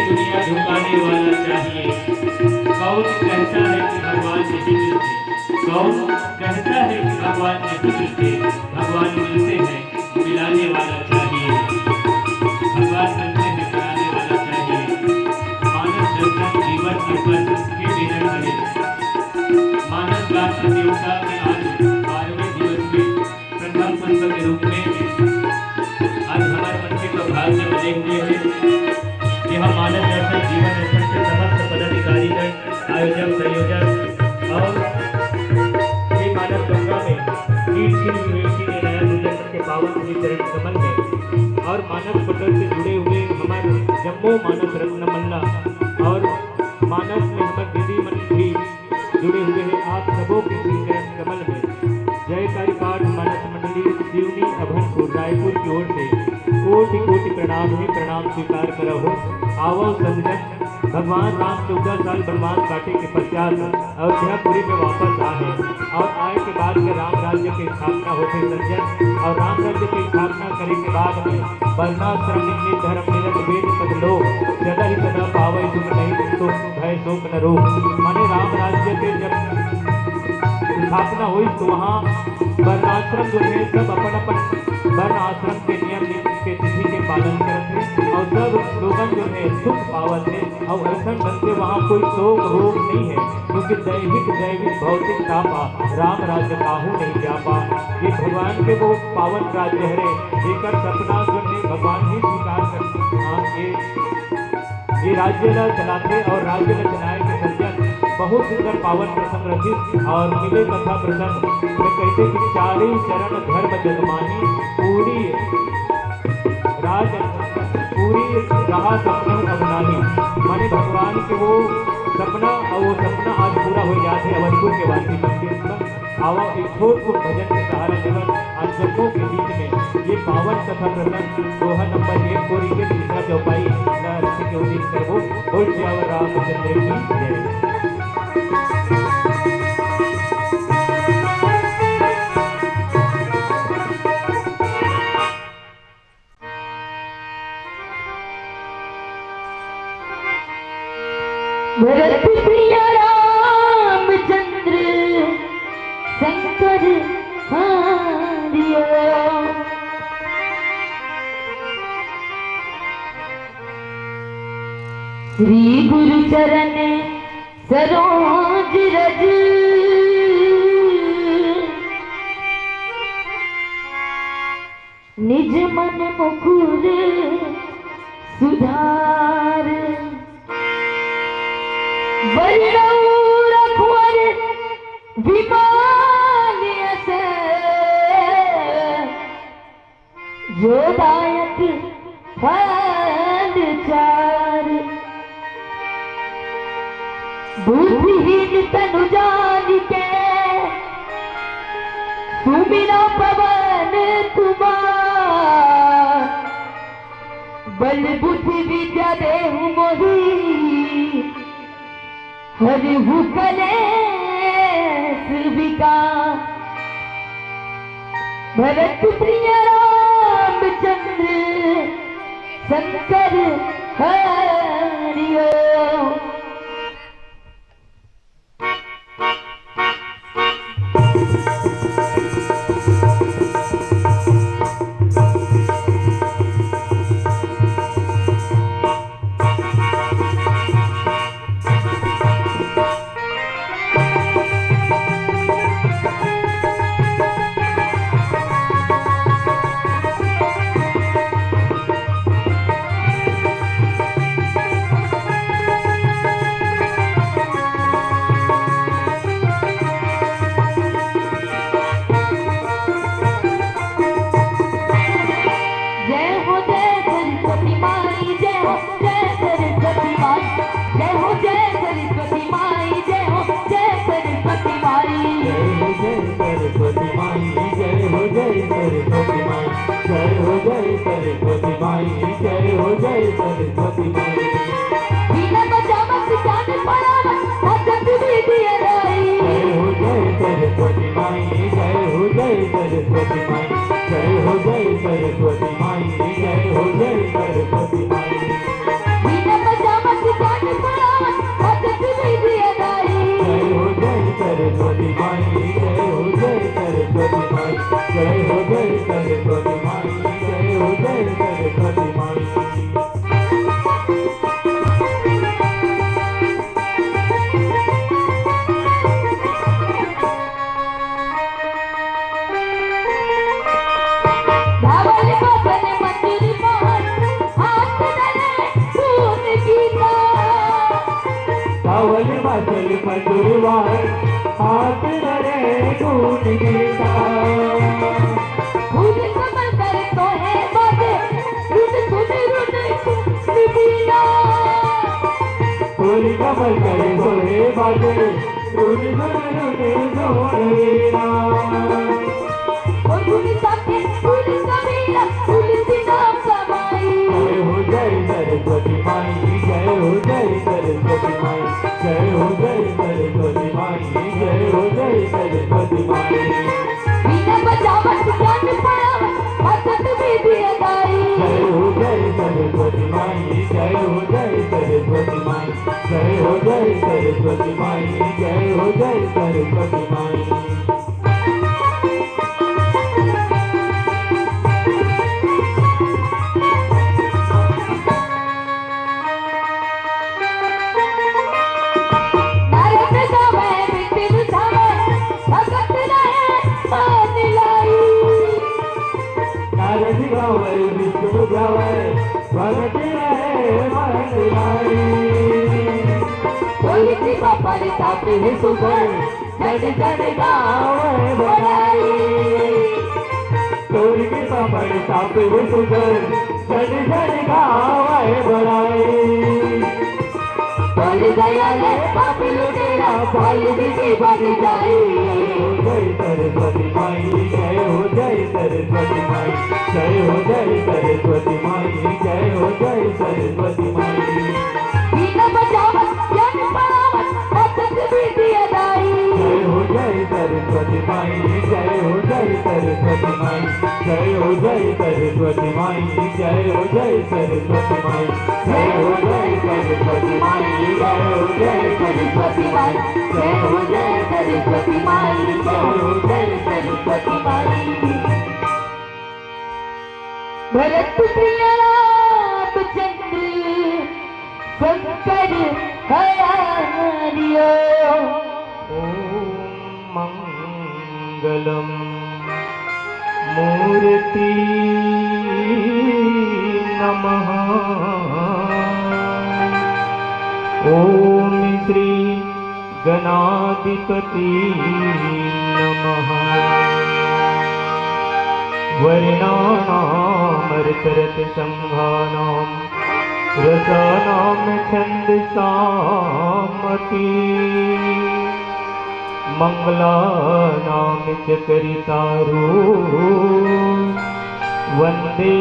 दुनिया झुकाने वाला चाहिए। कौन कहता है कि भगवान नहीं मिलते, कौन कहता है कि भगवान नहीं मिलते, भगवान मिलते हैं मिलाने वाला चाहिए, भगवान मिलते हैं मिलाने वाला चाहिए। मानव दर्शन जीवन अर्पण के बिना करे। मानव राष्ट्र देवता के आज 12वें दिवस में प्रथम पर्व के रूप में आज हमारे मंदिर का भाग्य बने हुए हैं। यह मानव दर्शन जीवन दर्शन के समस्त पदाधिकारीगण, आयोजक, संयोजक और श्री मानव गंगा में नीलगिरी विवेकी ने नया दूल्हा के पावन श्री चरण कमल में और मानव पटल से जुड़े हुए हमारे जम्मू मानस रत्न मल्ला और मानस में हमारे दीदी मन भी जुड़े हुए हैं। आप सबों के श्री चरण कमल में जयकारी पाठ मानस मंडली सिवनी अभनपुर रायपुर की ओर से कोटि कोटि प्रणाम ही प्रणाम स्वीकार करो हो। आवो संजन, भगवान राम 14 साल वनवास काटे के पश्चात अयोध्यापुरी में वापस आए और आए के बाद में राम राज्य की स्थापना होते संजन और राम राज्य की स्थापना करने के बाद में वर्णाश्रम नित्य धर्म निरत वेद पद लोग सदा ही सदा पावे सुख नहीं तो भय शोक न रोग। माने राम राज्य के जब स्थापना हुई तो वहाँ वर्णाश्रम जो है सब अपन अपन वर्ण आश्रम के नियम के तिथि के पालन करते और सब लोगन जो है सुख पावत है और ऐसा ढंग से वहाँ कोई शोक रोग नहीं है, क्योंकि दैविक भौतिक तापा राम राज्य काहू नहीं जापा। ये भगवान के वो पावन राज्य है जेकर सपना जो है भगवान ही स्वीकार करते ये राज्य ला चलाते और राज्य ला चलाए के सज्जन बहुत सुंदर पावन प्रसंग रचित और मिले कथा प्रसंग में कहते कि चारी चरण धर्म जगमानी पूरी रहा सपना अवनाही। माने भगवान के वो सपना और वो सपना आज पूरा हो जाते अवधपुर के वासी मंदिर में आवा एक छोट भजन के सहारा देवन आज जम्मू के बीच में ये पावन कथा प्रसंग दोहा नंबर 1 को रिके तीसरा चौपाई रथ के उदित करबो बोल श्यावर रामचंद्र की जय। भरत प्रिय रामचंद्र शंकर हारियो, श्री गुरु चरण सरोज रज, निज मन मुकुर सुधार, रघुवर विमान से जो दायक फल चार, बुद्धिहीन तनु जान के सुमिरा पवन कुमार, बल बुद्धि विद्या देहु मोहि हरिहु कलेश विकार। भरत प्रिय रामचंद्र शंकर हरियो, सरस्वती माई जय हो जय सरस्वती माई। माई जय हो जय सरस्वती माई जय हो जय सरस्वती माई जय हो जय सरस्वती माई धावल बदन मंदिर मोहन हाथ धरे खून गीता धावल वाचल मधुरवार हाथ धरे खून गीता फूल कमल कर तो है बाजे रुन सुन बीना फूल कमल करे सोहे बाजे रुन वीणा ओ धुन साथे फूल कबीरा फूल नाम समाई जय हो जय सरस्वती माई जय हो जय सरस्वती माई जय हो जय सरस्वती माई जय हो जय सरस्वती माई बीना बजावत ज्ञान पढ़ावत भगत विधि अदाई जय हो जय सरस्वती माई जय हो जय सरस्वती माई जय हो जय सरस्वती माई जय हो जय सरस्वती माई नारद गावे बिपिन धावे भगत रहे मान लाई नारद गावे विष्णु गावे भगत रहे मन लाई कोई सी पर तापी है सुगर जड़ जड़ गावे बनाई तोरी के पापड़ साप सुगर जड़ जड़ गावे बढ़ाई बोल गया ले पापी लुटेरा बोल विधि बन जाई जय सरस्वती माई जय हो जय सरस्वती माई जय हो जय सरस्वती माई जय हो जय सरस्वती माई बीना बजावत ज्ञान पढ़ावत भगत विधि अदाई जय हो जय सरस्वती माई जय हो जय सरस्वती माई जय हो जय सरस्वती माई जय हो जय सरस्वती माई जय हो जय सरस्वती माई जय हो जय सरस्वती माई जय हो जय सरस्वती माई जय हो जय सरस्वती माई भरत प्रिय रामचंद्र शंकर हरियो ओम मंगलम मूर्ति नमः ओम श्री गणाधिपति नमः वर्णानामर्तरत संघानां रसानां छन्दसामपि मंगलानां च करितारो वन्दे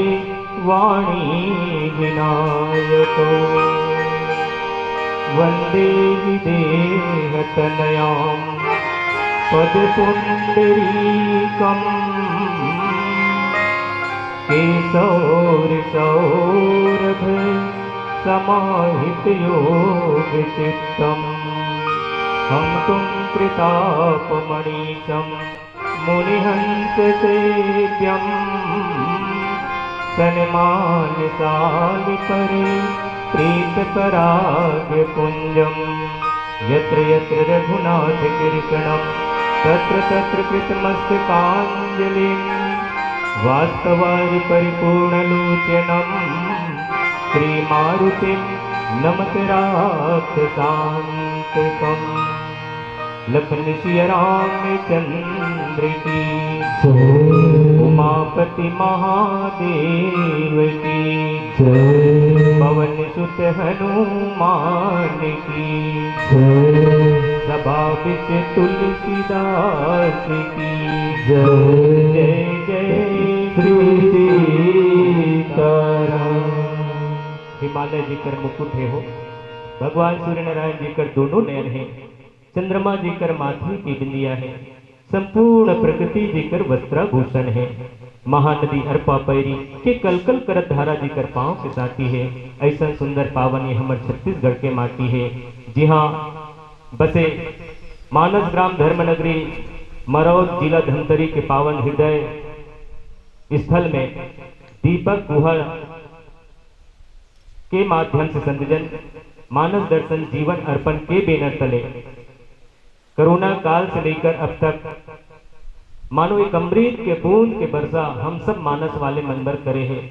वाणी विनायको वन्दे विदेहतनयां पदपुण्डरीकम् केशौरसौरभ समाहितयोगचित्तम् हम तुम कृतापमणीशं मुनिहंससेव्यं सन्मानशालिपरे प्रीतपरागपुञ्जं यत्र यत्र रघुनाथकीर्तनं तत्र तत्र कृतमस्तकाञ्जलिं वास्तवारि परिपूर्णलोचनं श्रीमारुतिं नमत राक्षसान्तकम् लखन सिया रामचंद्र की उमापति महादेव की पवन सुत हनुमान की सभा बिच तुलसीदास की जय जय श्री सीताराम। हिमालय जी कर मुकुट है हो, भगवान सूर्य नारायण जी कर दोनों नयन हैं, चंद्रमा जी कर माथे की बिंदिया है, संपूर्ण प्रकृति जी कर वस्त्राभूषण है, महानदी अरपा पैरी के कलकल करत धारा जी कर पांव से साथी है। ऐसा सुंदर पावन ये हमर छत्तीसगढ़ के माटी है, जी हाँ बसे मानस ग्राम धर्म नगरी मरौद जिला धमतरी के पावन हृदय स्थल में दीपक गुहा के माध्यम से संतजन मानस दर्शन जीवन अर्पण के बैनर तले कोरोना काल से लेकर अब तक मानो एक अमृत के बूंद के वर्षा हम सब मानस वाले मनबर करे हैं।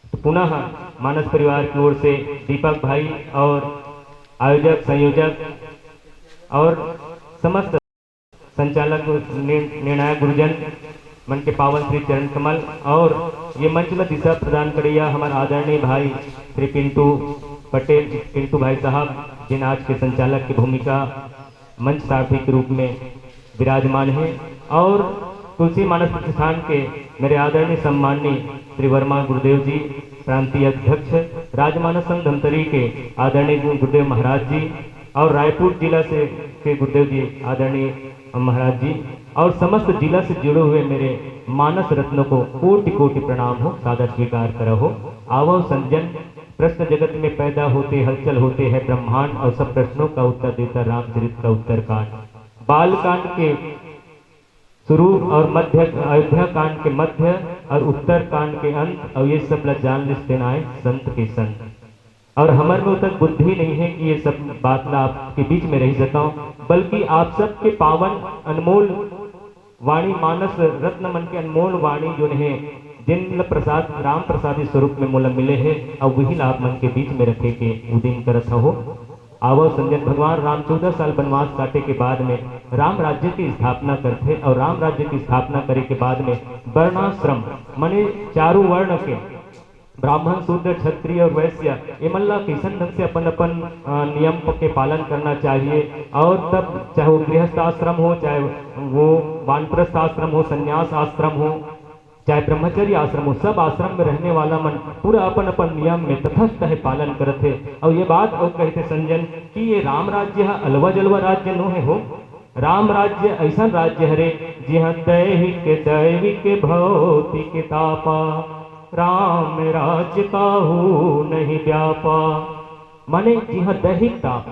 तो पुनः मानस परिवार की ओर से दीपक भाई और आयोजक संयोजक और समस्त संचालक निर्णायक गुरुजन मन के पावन श्री चरण कमल और ये मंच में दिशा प्रदान करिया हमारे आदरणीय भाई श्री पिंटू पटेल, पिंटू भाई साहब, जिन आज के संचालक की भूमिका मंच सारथी के रूप में विराजमान है, और तुलसी मानस प्रतिष्ठान के मेरे आदरणीय सम्माननीय श्री वर्मा गुरुदेव जी, प्रांतीय अध्यक्ष राजमानस संघ धमतरी के आदरणीय गुरुदेव महाराज जी, और रायपुर जिला से के गुरुदेव जी आदरणीय महाराज जी, और समस्त जिला से जुड़े हुए मेरे मानस रत्नों को कोटि कोटि प्रणाम हो, सादर स्वीकार करो हो। आवो संजन, प्रश्न जगत में पैदा होते हलचल होते हैं ब्रह्मांड, और सब प्रश्नों का उत्तर देता रामचरित का उत्तरकांड। बाल कांड के शुरू और मध्य, अयोध्या कांड के मध्य और उत्तर कांड के अंत, और ये सब ल जान लिस्ते आए संत के संत। और हमारे में तक बुद्धि नहीं है कि ये सब बात ना आपके बीच में रह सकता हूँ, बल्कि आप सब के पावन अनमोल वाणी, मानस रत्न मन के अनमोल वाणी जो है, जिन प्रसाद राम प्रसादी स्वरूप में मूल मिले हैं, और वही लाभ मन के बीच में रखे के उदिन करत हो। आवो संजन, भगवान राम 14 साल वनवास काटे के बाद में राम राज्य की स्थापना करते, और राम राज्य की स्थापना करे के बाद में वर्णाश्रम माने चारों वर्ण के ब्राह्मण, शूद्र, क्षत्रिय और वैश्य इमल्ला किसन ढंग से अपन अपन नियम के पालन करना चाहिए। और तब चाहे वो गृहस्थ आश्रम हो, चाहे वो वानप्रस्थ आश्रम हो, संन्यास आश्रम हो, चाहे ब्रह्मचर्य आश्रम हो, सब आश्रम में रहने वाला मन पूरा अपन अपन नियम में तथस्थ है पालन करते। और ये बात और कहते संजन कि ये राम राज्य है अलवा जलवा राज्य नो है हो। राम राज्य ऐसा राज्य हरे जिहाँ दैविक भौतिक तापा, राम राज्य काहू नहीं व्यापा। माने जिहाँ दैहिकता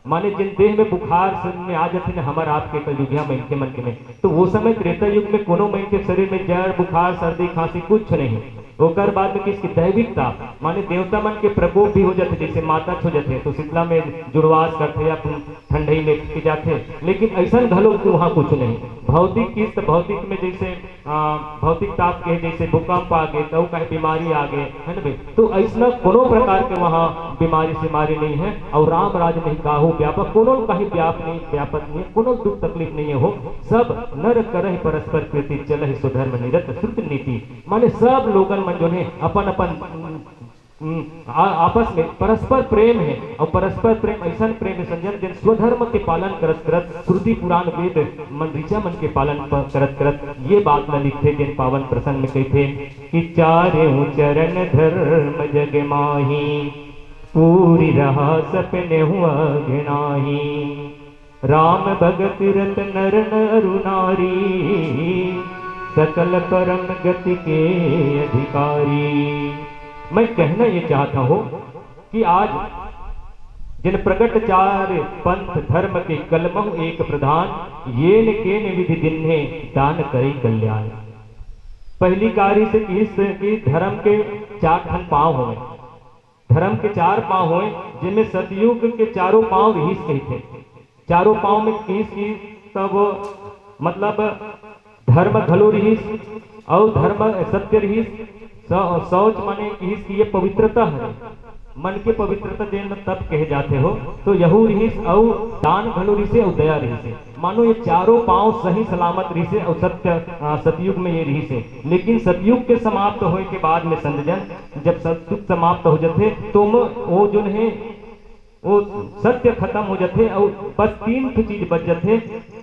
माने जिन देह में बुखार में आ जाते हैं हमारे आपके कलयुगिया मन के मन के में, तो वो समय त्रेता युग में कोनो मन के शरीर में जड़ बुखार सर्दी खांसी कुछ नहीं। ओकर बाद में किसकी दैविकता माने देवता मन के प्रकोप भी हो जाते, जैसे माता हो जाते तो शीतला में जुड़वास करते या ठंडई में की जाते, लेकिन ऐसा घलो वहाँ कुछ नहीं। भौतिक किस्त भौतिक में जैसे भौतिक ताप के जैसे भूकंप आ गए, तो कहीं बीमारी आ गए है ना भाई, तो ऐसा कोनो प्रकार के वहाँ बीमारी सीमारी नहीं है। और राम राज नहीं काहू व्यापक, कोनो कहीं व्यापक नहीं, कोनो दुख तकलीफ नहीं है हो। सब नर करहि परस्पर प्रीति, चलहि सुधर्म निरत श्रुत नीति। माने सब लोगन मन जो है अपन अपन आपस में परस्पर प्रेम है, और परस्पर प्रेम ऐसा प्रेम है संजन जिन स्वधर्म के पालन करत करत श्रुति पुराण वेद मन ऋचा मन के पालन करत करत ये बात न लिखते जिन पावन प्रसंग में कहते कि चारेऊ चरण धर्म जग माही, पूरी रहा सपने हुआ घिनाही। राम भगत रत नर नरु नारी, सकल परम गति के अधिकारी। मैं कहना ये चाहता हूं कि आज जिन प्रकट चार पंथ धर्म के कलमहु एक प्रधान, ये न के न विधि दिन्हे दान करे कल्याण। पहली कारी से कि धर्म के चार खन पांव हुए, धर्म के चार पांव हुए, जिनमें सतयुग के चारों पांव रहीस कही थे। चारों पांव में किस की तब मतलब धर्म घलो रहीस, और धर्म सत्य रहीस, शौच माने कि ये पवित्रता है, मन के पवित्रता देन तब कहे जाते हो। तो यहू रहीस और दान घलो रही और दया रही। मानो ये चारों पांव सही सलामत रही और सतयुग में ये रही। लेकिन सतयुग के समाप्त होने के बाद में संतजन जब सतयुग समाप्त हो जाते तो वो जो है वो सत्य खत्म हो जाते और बस तीन चीज बच जाते,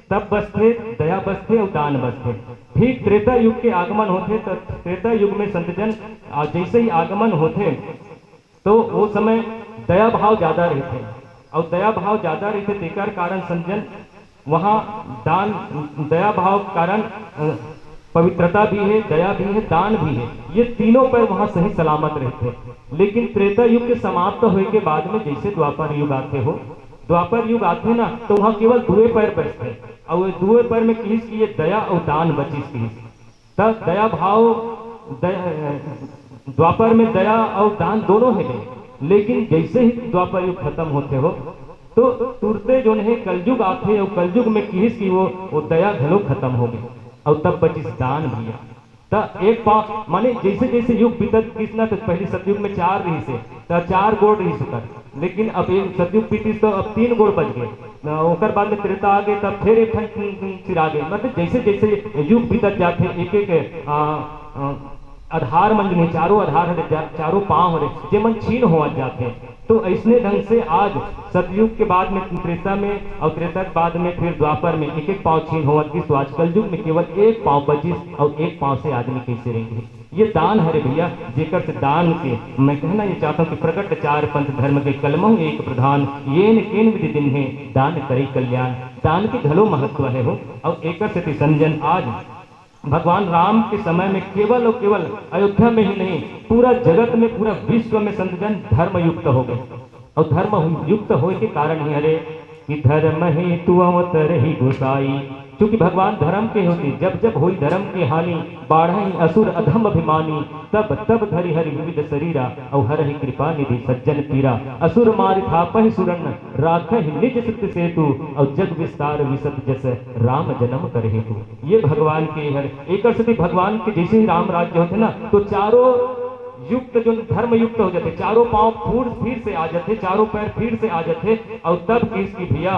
तब बचते दया बचते और दान बचते। ठीक त्रेता युग के आगमन होते, तो त्रेता युग में संतजन जैसे ही आगमन होते तो वो समय दया भाव ज्यादा रहते, और दया भाव ज्यादा रहते तेकर कारण संतजन वहाँ दान दया भाव कारण पवित्रता भी है, दया भी है, दान भी है, ये तीनों पर वहाँ सही सलामत रहते। लेकिन त्रेता युग के समाप्त होने के बाद में जैसे द्वापर युग आते हो, द्वापर युग आते ना तो वहाँ केवल दुए पैर बचते, और वो दुए पर में किस की ये दया और दान बचिस की तब दया भाव द्वापर में दया और दान दोनों है, लेकिन जैसे ही द्वापर युग खत्म होते हो तो तुरते जो है कलयुग आते और कलयुग में किस की वो दया घलो खत्म हो गई और तब बचिस दान भैया। तब एक पाव माने जैसे जैसे युग बीतत किसना तो पहले सतयुग में 4 रही से तो 4 गोड़ रही से, लेकिन अब एक सतयुग बीतीस तो अब 3 गोड़ बच गए, ओकर बाद में त्रेता आ गए तब फिर एक फिर आ गए। मतलब जैसे जैसे युग बीतत जाते एक एक आधार मन जो चारों आधार है चारों पांव है जे मन छीन हो जाते हैं। तो ऐसने ढंग से आज सतयुग के बाद में त्रेता में और त्रेता के बाद में फिर द्वापर में एक एक पांव छीन हो तो आज कलयुग में केवल एक पांव बचिस और एक पांव से आदमी कैसे रहेंगे। ये दान है रे भैया, जेकर से दान के मैं कहना ये चाहता हूँ कि प्रकट 4 पंथ धर्म के कलमों एक प्रधान ये केन विधि दिन है दान करे कल्याण। दान के घलो महत्व है हो और एक से संजन आज भगवान राम के समय में केवल और केवल अयोध्या में ही नहीं पूरा जगत में पूरा विश्व में संतजन धर्म युक्त हो गए और धर्म युक्त होने के कारण ही अरे कि धर्म ही तू अवतर ही गुसाई, क्योंकि भगवान धर्म के होते जब जब हुई धर्म की हानि बाढ़ई असुर अधम अभिमानी तब तब धरि हरि विविध शरीरा और हर ही कृपा निधि सज्जन पीरा असुर मार थापहि सुरन राखहि निज सत्य सेतु और जग विस्तार विसत जस राम जन्म करे तू। ये भगवान के हर एक भगवान के जैसे ही राम राज्य होते ना तो चारों युक्त जो धर्म युक्त हो जाते, चारों पांव फिर से आ जाते, चारों पैर फिर से आ जाते और तब किसकी भैया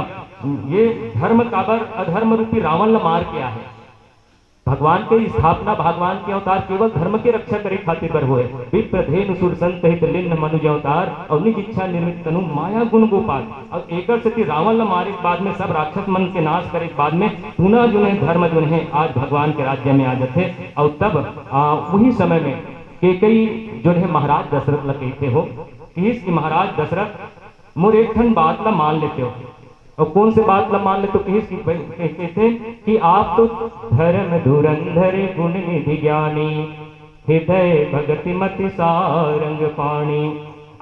ये धर्म काबर अधर्म रूपी रावण ने मार के आहे। भगवान के स्थापना भगवान के अवतार केवल धर्म के रक्षा करे खातिर पर हुए विप्रधेनु सुर संत हित लिन्न मनुज अवतार और निज इच्छा निर्मित तनु माया गुण गोपाल और एकर से रावण ने मारे के बाद में सब राक्षस मन के नाश करे के बाद में पुनः जो है धर्म जो है आज भगवान के राज्य में आ जाते और तब वही समय में कई जो है महाराज दशरथ ल कहते हो कि महाराज दशरथ मोर एक ठन बात ला मान लेते हो और कौन से बात ला मान लेते हो कहते कि आप तो धर्म धुरंधर गुण निधि ज्ञानी हृदय भगति मति सारंग पाणी।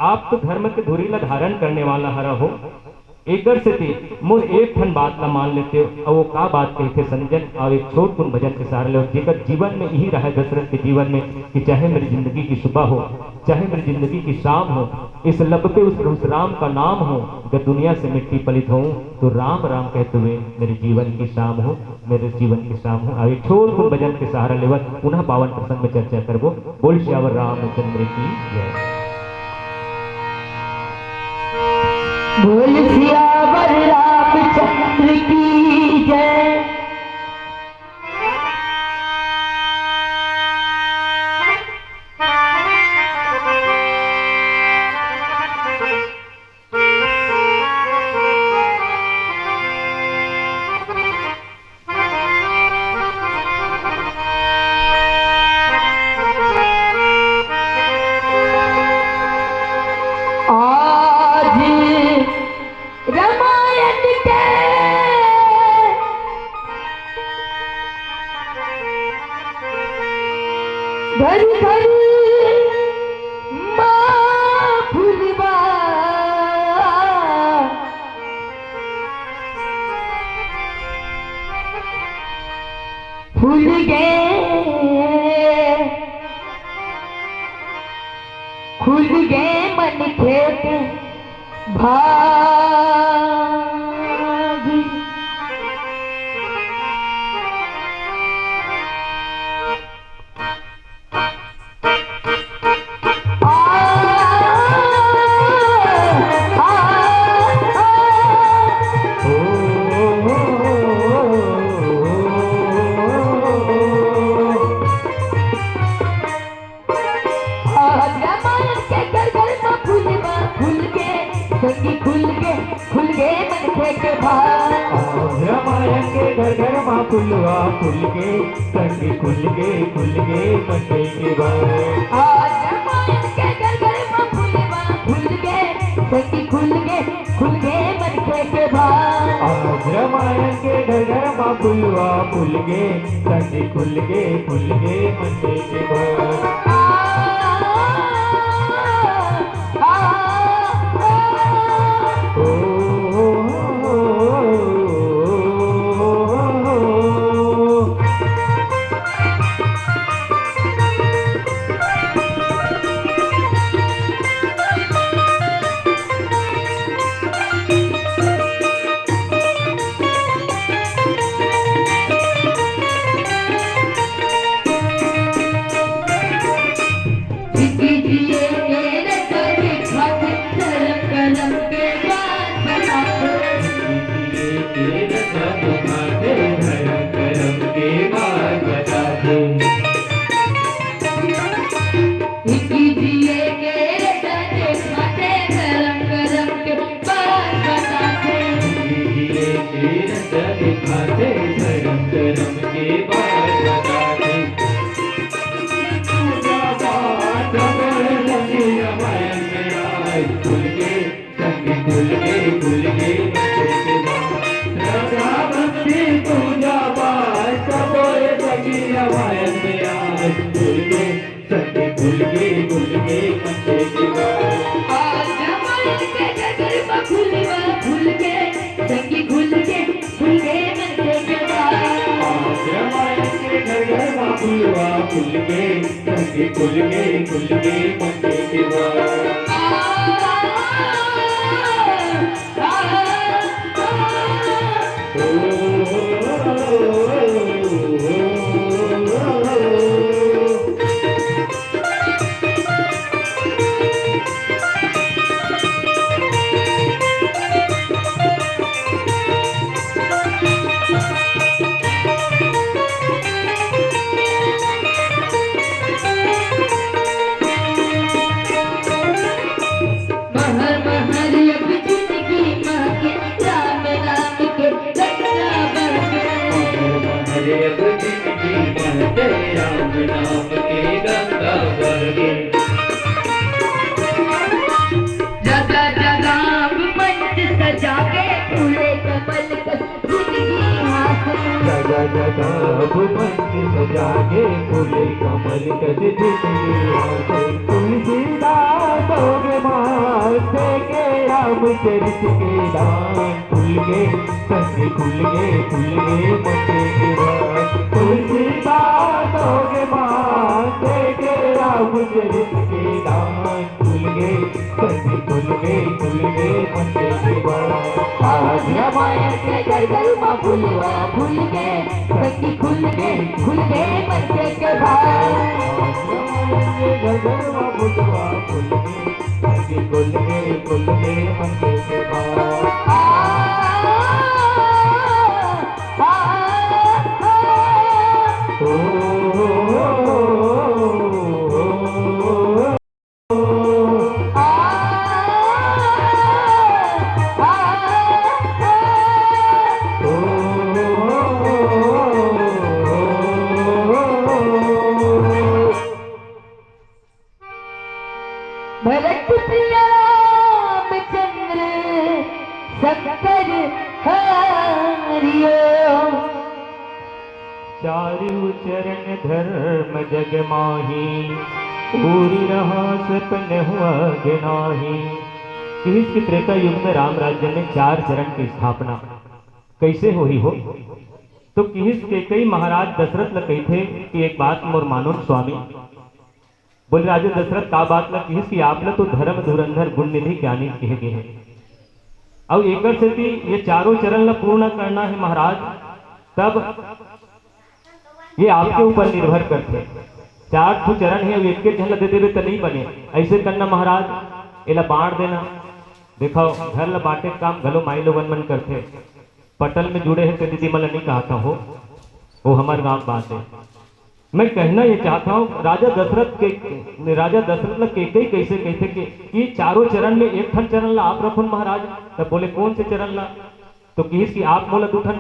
आप तो धर्म के धुरी ला धारण करने वाला हरा हो एकर से मोर एक ठन बात ला मान लेते हो और वो का बात कहते संजन और एक छोट कुन भजन के सहारे लो जेकर जीवन में यही रहा दशरथ के जीवन में कि चाहे मेरी जिंदगी की सुबह हो चाहे मेरी जिंदगी की शाम हो इस लब पे उस राम का नाम हो अगर दुनिया से मिट्टी पलित हो तो राम राम कहते हुए मेरे जीवन की शाम हो मेरे जीवन की शाम हो। और एक छोट कुन भजन के सहारा लेवल पुनः पावन प्रसंग में चर्चा करबो। बोल श्यावर रामचंद्र की जय। बोल सियावर रामचंद्र की जय। घर घर माँ फुलवा फूल गए खुल गए मन खेत भागी। खुल गए मन के भाग रामायण के घर घर माँ फुलवा फूल के संगी खुल गए मन के भाग। आज रामायण के घर घर माँ फुलवा फूल गए संगी खुल गए मन के भाग। आज रामायण के घर घर माँ फुलवा फूल गए संगी खुल गए मन के भाग। खुल के संग खुल के बच्चे के बाद राधा भक्ति पूजा पाठ सबोरे सगी हवायन में आज खुल के संग खुल के बच्चे के बाद आज जमाने के गगन में खुल के संगी खुल के बच्चे के बाद आज रामायण के घर माँ फुलवा खुल के संग खुल के बच्चे के बाद राम नाम के गंगा बरगे जगह जगह मंच सजा के फूले कमल जिंदगी हासिल जगह जगह मंच सजा के फूले कमल कद जिंदगी हासिल तुलसीदास होगे माथे के रामचरित के दान खुल के संग खुल के मथे के बाद तुलसीदास होगे माथे के रामचरित के दान खुल के संग खुल के मथे के बाद आज रामायण के घर माँ फुलवा फूल के संगी खुल के बच्चे के बाद भरत रामचंद्र शंकर हरियो चारु चरण धर्म जग माही पूरी रहा सपन हुआ गिनाही। किस के त्रेता युग में राम राज्य में 4 चरण की स्थापना कैसे हुई हो तो किस के कई महाराज दशरथ ल कही थे कि एक बात मोर मानो स्वामी बोले राजा दशरथ का बात ल किस की आप ल तो धर्म धुरंधर गुण निधि ज्ञानी कहे गए हैं अब एक से भी ये 4 चरण ल पूर्ण करना है महाराज तब ये आपके ऊपर निर्भर करते 4 चरण है एक के जन दे देवे तो नहीं बने ऐसे करना महाराज एला बांट देना देखो घर ल बांटे काम घलो माई लोगन मन करते पटल में जुड़े हैं तो दीदी मला नहीं कहता हो वो हमारे गांव बात है। मैं कहना ये चाहता हूँ राजा दशरथ ल के कैसे कहते कि 4 चरण में एक ठन चरण ला आप रखो महाराज तब बोले कौन से चरण ला तो किस की आप बोला 2 ठन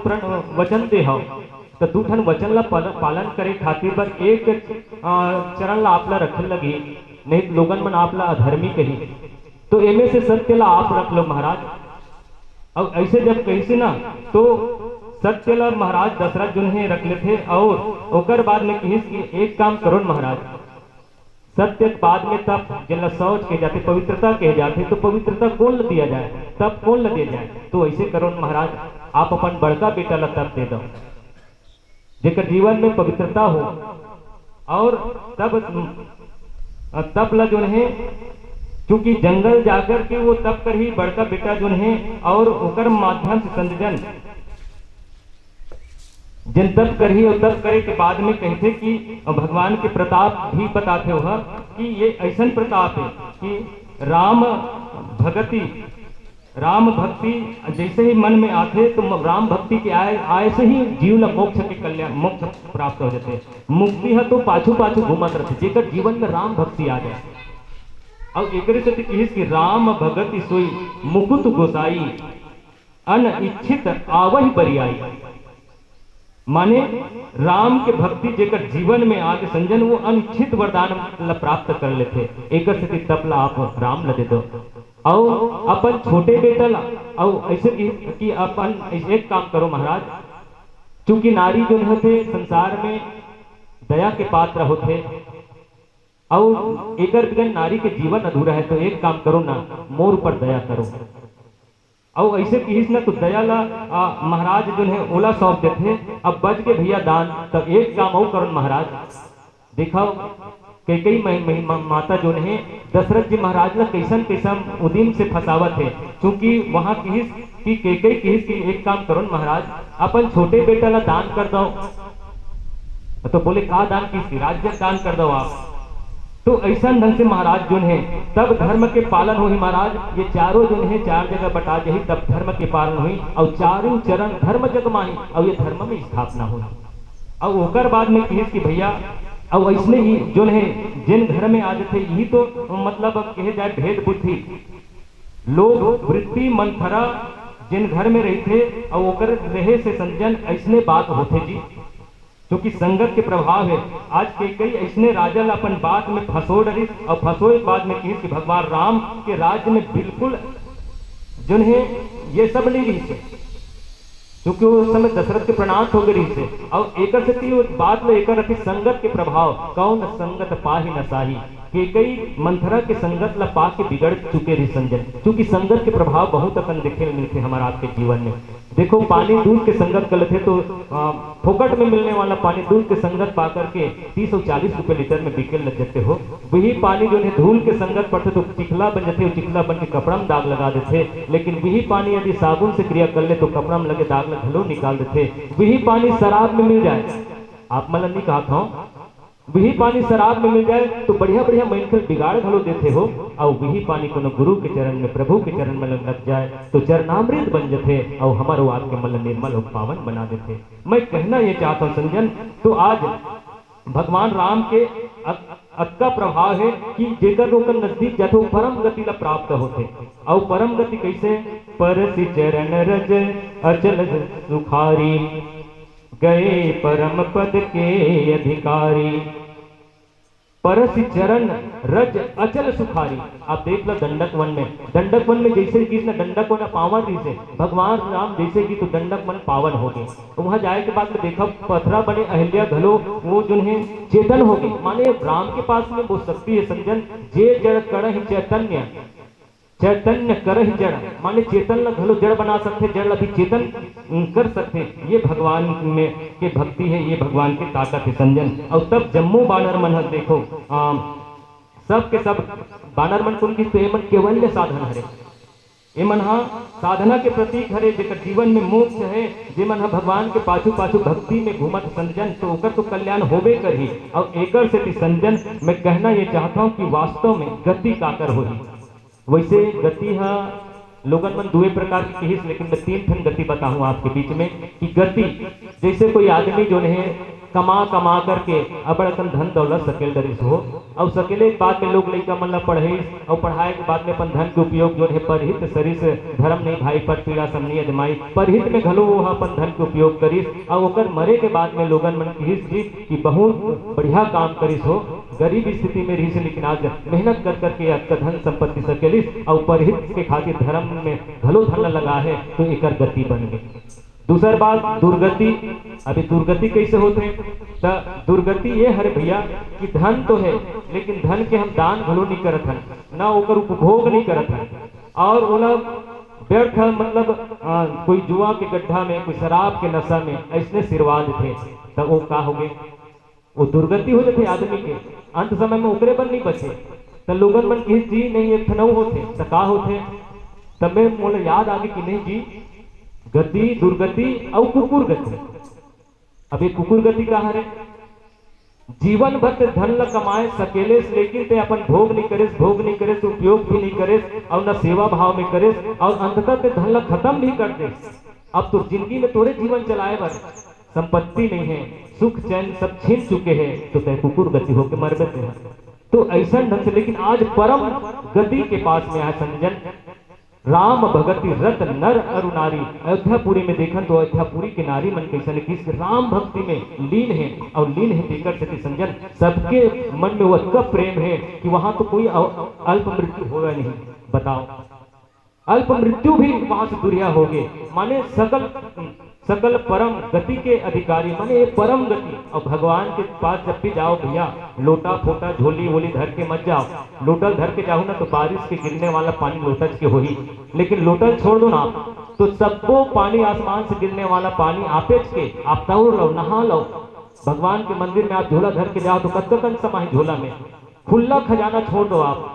वचन दे हो तो 2 ठन वचन ला पालन करे खातिर पर एक चरण ला आप ला रखने लगी नहीं लोगन मन आप ला अधर्मी कही तो एमे से सत्य ला आप रख लो महाराज। अब ऐसे जब कैसे ना तो सत्य ला महाराज दशरथ जुन्हें रख लेते और ओकर बाद में किस एक काम करो महाराज सत्य बाद में तब जिला शौच कहे जाते पवित्रता कहे जाते तो पवित्रता कौन ल दिया जाए तब कौन ल दिया जाए तो ऐसे करो महाराज आप अपन बड़का बेटा ला तब दे दो जेकर जीवन में पवित्रता हो और तब ला जो है क्योंकि जंगल जाकर के वो तब कर ही बड़का बेटा जो है और ओकर माध्यम से संजन जिन तब कर ही और तब करे के बाद में कहते कि भगवान के प्रताप भी बताते हो कि ये ऐसा प्रताप है कि राम भक्ति जैसे ही मन में आते तो राम भक्ति के आए से ही जीव ला मोक्ष के कल्याण मोक्ष प्राप्त हो जाते मुक्ति है तो पाछू घूमत रहते जेकर जीवन में राम भक्ति आ जाए और एक से किस की राम भगति सोई मुकुट गोसाई अन इच्छित आवही बरियाई माने राम के भक्ति जेकर जीवन में आके संजन वो अनिच्छित वरदान प्राप्त कर लेते एक से तपला आप राम ल दे दो और अपन छोटे बेटा ला और ऐसे कि अपन एक काम करो महाराज, चूंकि नारी जो होते संसार में दया के पात्र होते और एकर बिगन नारी के जीवन अधूरा है, तो एक काम करो ना, मोर पर दया करो। और ऐसे किस ना तो दया ला महाराज जो है ओला सौंप देते। अब बच के भैया दान, तब एक काम और करो महाराज, देखो कई माता जो है दशरथ जी महाराज ला कैसन कैसन उदिम से फसावत है, क्योंकि वहां किस की एक काम करो महाराज, अपन छोटे बेटा ला दान कर दो। तो बोले का दान, किस राज्य दान कर दो आप। तो ऐसा ढंग से महाराज जो है तब धर्म के पालन हुई महाराज। ये चारों जो है चार जगह बटा जाही, तब धर्म के पालन हुई और चारों चरण धर्म जग माही और ये धर्म में स्थापना हुई। और ओकर बाद में किस की भैया और ऐसने ही जो है जिन घर में आज थे यही तो मतलब कहे जाए भेद बुद्धि लोग वृत्ति मंथरा जिन घर में रहते और ओकर रहे से संजन ऐसने बात होते जी, क्योंकि संगत के प्रभाव है। आज कई ऐसने राजल अपन बात में फंसो डरी और फंसोए बाद में किस भगवान राम के राज्य में बिल्कुल जो है ये सब नहीं रही से, क्योंकि उस समय दशरथ के प्रणाम हो गई से। और एक बात में एक संगत के प्रभाव, कौन संगत पाही न साही, कि कई मंथरा के संगत ला पा के बिगड़ चुके रही संजन, क्योंकि संगत के प्रभाव बहुत अपन देखे मिलते हमारा आपके जीवन में। देखो पानी दूध के संगत कर लेते तो फोकट में मिलने वाला पानी दूध के संगत पा करके 30 और 40 रुपए लीटर में बिके लग जाते हो। वही पानी जो है धूल के संगत पड़ते तो चिखला बन जाते, चिखला बन के कपड़ा में दाग लगा देते। लेकिन वही पानी यदि साबुन से क्रिया कर ले तो कपड़ा में लगे दाग घलो निकाल देते। वही पानी शराब में मिल जाए, आप मतलब नहीं कहा था, वही पानी शराब में मिल जाए तो बढ़िया बढ़िया मेंटल बिगाड़ घलो देते हो। और वही पानी को गुरु के चरण में प्रभु के चरण में लग जाए तो चरणामृत बन जाते और हमारो आपके मन निर्मल और पावन बना देते। मैं कहना ये चाहता हूँ संजन, तो आज भगवान राम के अक्का प्रभाव है कि जेकर लोकन नजदीक जाते परम गति ला प्राप्त होते। और परम गति कैसे, परसि चरण रज अचल सुखारी, गए परम पद के अधिकारी। परसि चरण रज अचल सुखारी, आप देख लो दंडक वन में जैसे कि इसने दंडक वन पावन रही से भगवान राम जैसे कि तो दंडक वन पावन हो गए। तो वहां जाए के बाद में देखा पथरा बने अहिल्या घलो वो जो है चेतन हो गए, माने राम के पास में वो शक्ति है संजन, जे जड़ कड़ चैतन्य चैतन्य कर ही जड़, माने चेतन ला घलो जड़ बना सकते, जड़ ला भी चेतन कर सकते। ये भगवान में के भक्ति है, ये भगवान की ताकत है संजन। और तब जम्मू बानर मन देखो सब के सब बानर मन को तो ये मन केवल साधन हरे, ये मन साधना के प्रतीक हरे, जेकर जीवन में मोक्ष है, जे मन भगवान के पाछू पाछू भक्ति में घूमत संजन, तो ओकर तो कल्याण होबे करही। और एकर से संजन मैं कहना ये चाहता हूँ कि वास्तव में गति काकर होही। वैसे गति लोगन मन दुए प्रकार की कहिस, लेकिन मैं 3 ठन गति बताऊं आपके बीच में कि गति जैसे कोई आदमी जो है कमा करके अबड़कन धन दौलत सकेल दरिस हो, और सकेले के बाद में लोग लइका मन ला पढ़े और पढ़ाए के बाद में अपन धन के उपयोग जो है परहित सरिस धर्म नहीं भाई पर पीड़ा समनी अजमाई, परहित में घलो वो अपन धन के उपयोग करिस। और ओकर मरे के बाद में लोगन मन कहिस कि बहुत बढ़िया काम करिस हो, गरीब स्थिति में रही से लेकिन आज मेहनत कर करके आपका धन संपत्ति सकेलिस और परहित के खातिर धर्म में घलो धन लगा है, तो एकर गति बन गई। दूसर बात दुर्गति। अभी दुर्गति कैसे होते, तो दुर्गति ये हरे भैया कि धन तो है लेकिन धन के हम दान भलो नहीं करत हन, ना ओकर उपभोग नहीं करत हन, और ओला व्यर्थ मतलब कोई जुआ के गड्ढा में, कोई शराब के नशा में ऐसने सिरवाल थे, तो वो का हो गए, वो दुर्गति हो जाते आदमी के। अंत समय में ओकरे बन नहीं बचे, तो लोगन मन किस जी नहीं एक थनऊ होते, तो का होते, तब में मोला याद आगे कि नहीं जी गति दुर्गति और कुकुर गति। अभी कुकुर गति कहा है, जीवन भर ते धन ल कमाए सकेले लेकिन ते अपन भोग नहीं करे, उपयोग भी नहीं करे और न सेवा भाव में करे, और अंततः ते धन ल खत्म भी कर दे। अब तो जिंदगी में तोरे जीवन चलाए बर संपत्ति नहीं है, सुख चैन सब छीन चुके हैं, तो ते कुकुर गति होके मर गए। तो ऐसा ढंग से लेकिन आज परम गति के पास में आए संजन, राम भगति रत नर अरु नारी। अयोध्यापुरी में देखा तो अयोध्यापुरी के नारी मन कैसे किस राम भक्ति में लीन है, और लीन है देकर से संजन सबके मन में वह प्रेम है कि वहां तो कोई अल्प मृत्यु होगा नहीं। बताओ अल्प मृत्यु भी वहां से दुरिया होगे। माने सकल सकल परम गति के अधिकारी, माने ये परम गति। और भगवान के पास जब भी जाओ भैया, लोटा फोटा झोली वोली धर के मत जाओ। लोटल धर के जाओ ना तो बारिश के गिरने वाला पानी लोटच के हो ही, लेकिन लोटल छोड़ दो ना तो सबको पानी आसमान से गिरने वाला पानी आपेच के आप तौर लो, नहा लो। भगवान के मंदिर में आप झोला धर के जाओ तो कद समाही झोला में, खुला खजाना छोड़ दो आप।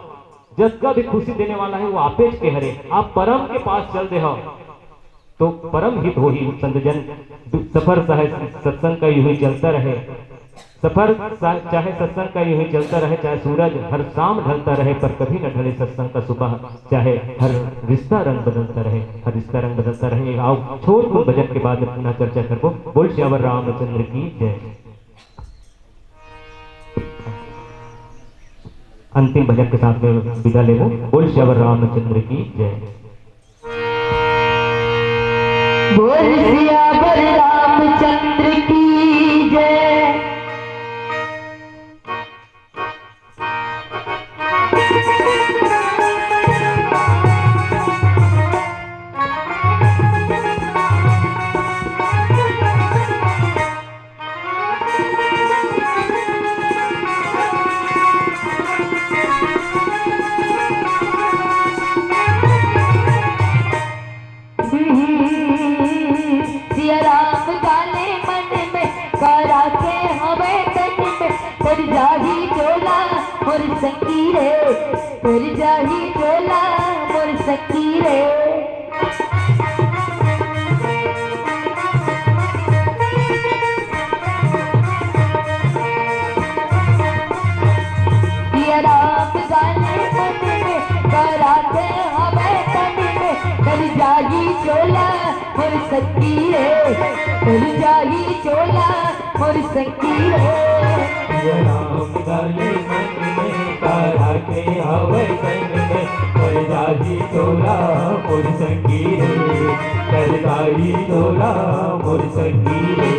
जिसका भी खुशी देने वाला है वो आपेच के हरे। आप परम के पास चल दे हो तो परम हित हो ही। संतजन सफर चाहे सत्संग का यूं ही चलता रहे, सफर चाहे सत्संग का यूं ही चलता रहे, चाहे सूरज हर शाम ढलता रहे, पर कभी न ढले सत्संग का सुबह। चाहे हर रिश्ता रंग बदलता रहे, हर रिश्ता रंग बदलता रहे। आओ छोड़ दो भजन के बाद पुनः चर्चा करबो। बोल श्यावर रामचंद्र की जय। अंतिम भजन के साथ में विदा लेबो। बोल श्यावर रामचंद्र की जय। बोल सियावर रामचंद्र की जय। सिया राम गाले मन में, करा के हमें तन में, तर जाही चोला मोर संगी रे, तर जाही चोला मोर संगी रे। सिया राम गाले मन में, करा के हमें तन में, तर जाही चोला मोर संगी रे, तर जाही चोला मोर संगी रे। राम गाले मन में, करा के हवे तन में, कर जाही चोला मोर संगी रे, कर जाही चोला मोर संगी रे।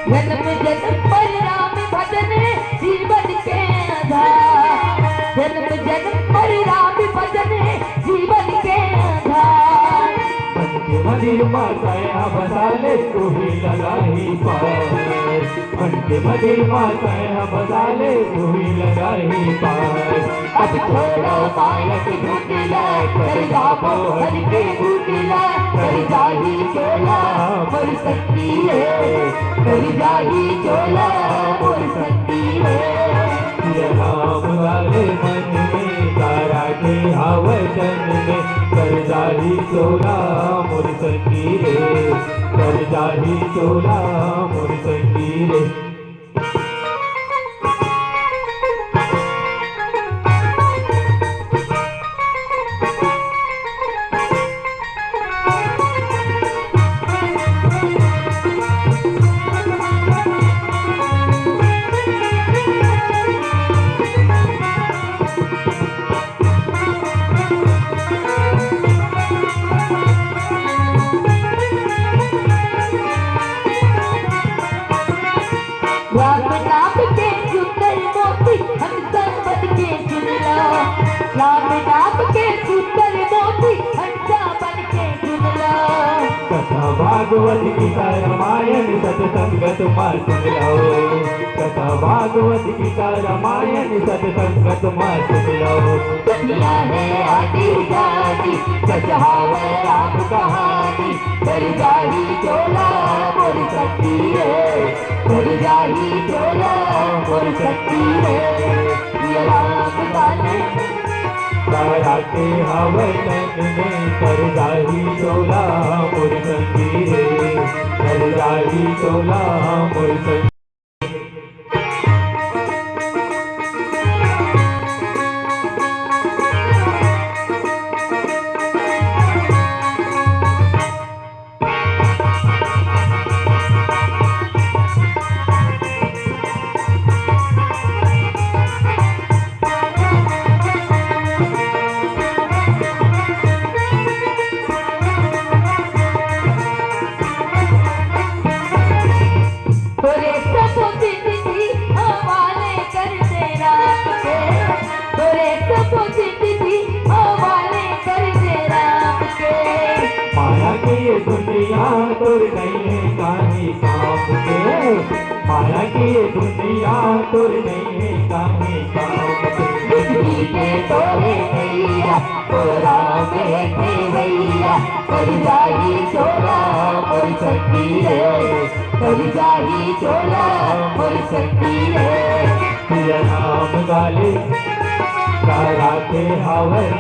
जन्म जन्म पर राम भजन जीवन के आधार, जन्म जन्म पर राम भजन जीवन के आधार। मन के मंदिर माताया बसाले तू ही लगाही पार, मन के मंदिर माताया बसाले तू ही लगाही पार। अब थोड़ा बालक भूखला, कर जाबो हर के भूखला, कर जाही चोला मोर संगी रे, कर जाही चोला मोर संगी रे। राम गाले मन में, करा के हवे तन में, कर जाही चोला मोर संगी रे, कर जाही चोला मोर संगी रे। राम नाम के सुंदर मोती हम सब बन के सुन लो, राम नाम के सुंदर मोती हम सब बन के सुन लो। कथा भागवत गीता रामायण सत्संगत मार सुन लो, कथा भागवत गीता रामायण सत्संगत मार सुन लो। दुनिया है आदि जाति, सजहावे राम कहानी, कर जाही चोला मोर संगी रे, कर जाही चोला मोर संगी रे। ये राम गाले करा के हवे तन में, कर जाही चोला मोर संगी रे, कर जाही चोला मोर संगी। नहीं है काहे काम के, माया की ये दुनिया तुर नहीं है काहे काम के। बिजली के तोरे भैया तोरा बैठे भैया कर जाही चोला मोर सखी रे, कर जाही चोला मोर सखी रे। सिया नाम गाले तारा के हावर,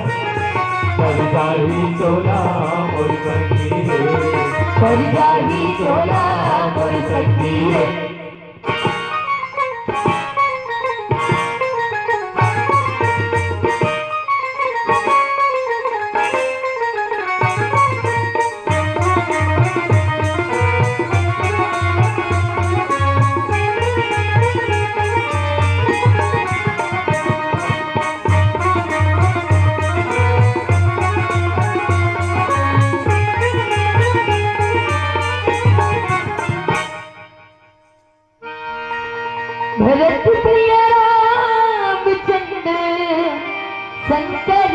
कर जाही चोला मोर सखी रे, कर जाही चोला मोर सखी रे। भरत प्रिय रामचंद्र शंकर